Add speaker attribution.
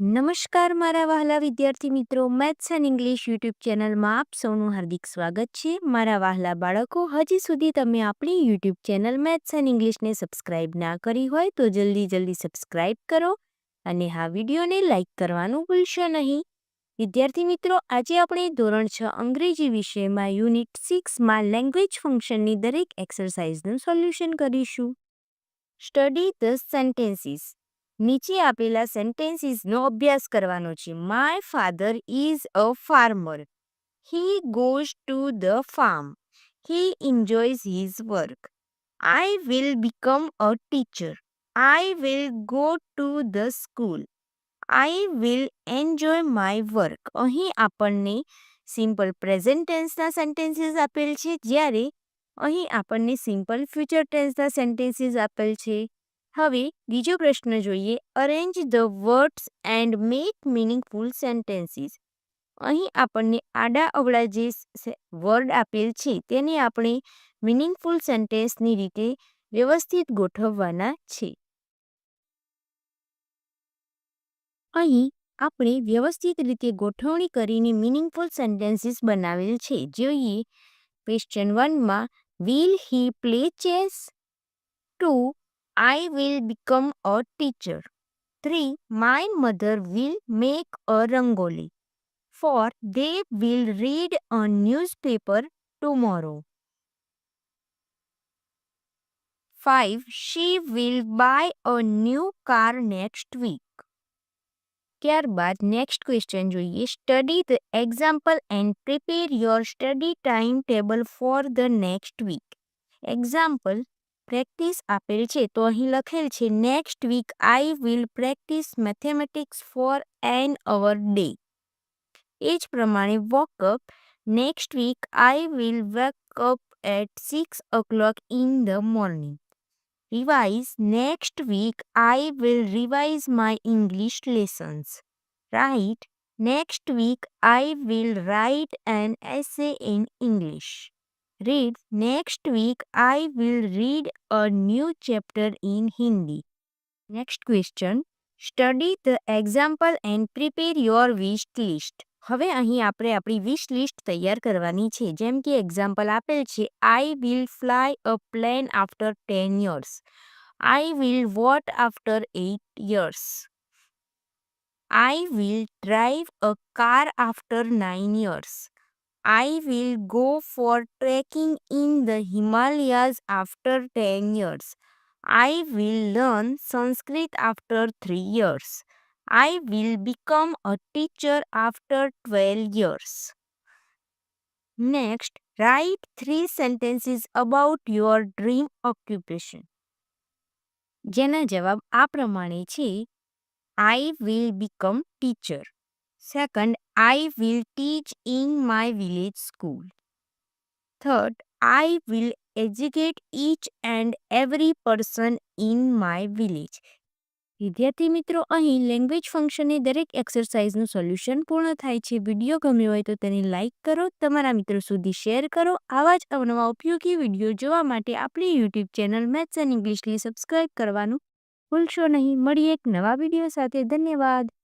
Speaker 1: નમસ્કાર મારા વહાલા વિદ્યાર્થી મિત્રો, મેથ્સ એન્ડ ઇંગ્લિશ યુટ્યુબ ચેનલમાં આપ સૌનું હાર્દિક સ્વાગત છે. મારા વહાલા બાળકો, હજી સુધી તમે આપણી યુટ્યુબ ચેનલ મેથ્સ એન્ડ ઇંગ્લિશને સબસ્ક્રાઇબ ના કરી હોય તો જલ્દી સબસ્ક્રાઇબ કરો અને હા વિડીયોને લાઇક કરવાનું ભૂલશો નહીં. વિદ્યાર્થી મિત્રો, આજે આપણે ધોરણ 6 અંગ્રેજી વિષયમાં યુનિટ 6માં લેંગ્વેજ ફંક્શનની દરેક એક્સરસાઇઝનું સોલ્યુશન કરીશું. Study the sentences. નીચે આપેલા સેન્ટેન્સીસનો અભ્યાસ કરવાનો છે. My father is a farmer. He goes to the farm. He એન્જોયઝ his work. I will become a teacher. I will go to the school. I will enjoy my work. અહીં આપણને simple present ટેન્સના sentences આપેલ છે, જ્યારે અહીં આપણને simple future ટેન્સના sentences આપેલ છે. હવે બીજો પ્રશ્ન જોઈએ. Arrange the words and make meaningful sentences. અહીં આપણને આડા અવળા જે વર્ડ આપેલ છે તેને આપણે મીનિંગફુલ સેન્ટેન્સની રીતે વ્યવસ્થિત ગોઠવવાના છે. અહીં આપણે વ્યવસ્થિત રીતે ગોઠવણી કરીને મીનિંગફુલ સેન્ટેન્સીસ બનાવેલ છે. જોઈએ ક્વેશ્ચન 1માં will he play chess. 2. I will become a teacher. 3. My mother will make a rangoli. 4. They will read a newspaper tomorrow. 5. She will buy a new car next week. ત્યારબાદ next question જોઈએ. Study the example and prepare your study time table for the next week. Example practice આપેલ છે, તો અહીં લખેલ છે next week I will practice mathematics for an hour day. એ જ પ્રમાણે wake up. Next week I will wake up at 6 o'clock in the morning. Revise. Next week I will revise my English lessons. Write. Next week I will write N essay in English. Read. Next week I will read a new chapter in Hindi. Next question. Study the example and prepare your wish list. હવે અહીં આપણે આપણી વિશ list તૈયાર કરવાની છે. જેમ કે example આપેલ છે I will fly a plane after 10 years. I will vote after 8 years. I will drive a car after 9 years. I will go for trekking in the Himalayas after 10 years. I will learn Sanskrit after 3 years. I will become a teacher after 12 years. Next, write 3 sentences about your dream occupation. જેના જવાબ આ પ્રમાણે છે. I will become teacher. Second, I will teach in my village school. Third, I will educate each and every person in my village. વિદ્યાર્થી મિત્રો, અહીં language ફંક્શનની દરેક એક્સરસાઇઝનું સોલ્યુશન પૂર્ણ થાય છે. વિડીયો ગમ્યો હોય તો તેને લાઇક કરો, તમારા મિત્રો સુધી શેર કરો. આવા જ અવનવા ઉપયોગી વિડીયો જોવા માટે આપણી યુટ્યુબ ચેનલ મેથ્સ એન્ડ ઇંગ્લિશને સબસ્ક્રાઇબ કરવાનું ભૂલશો નહીં. મળીએ એક નવા વિડીયો સાથે. ધન્યવાદ.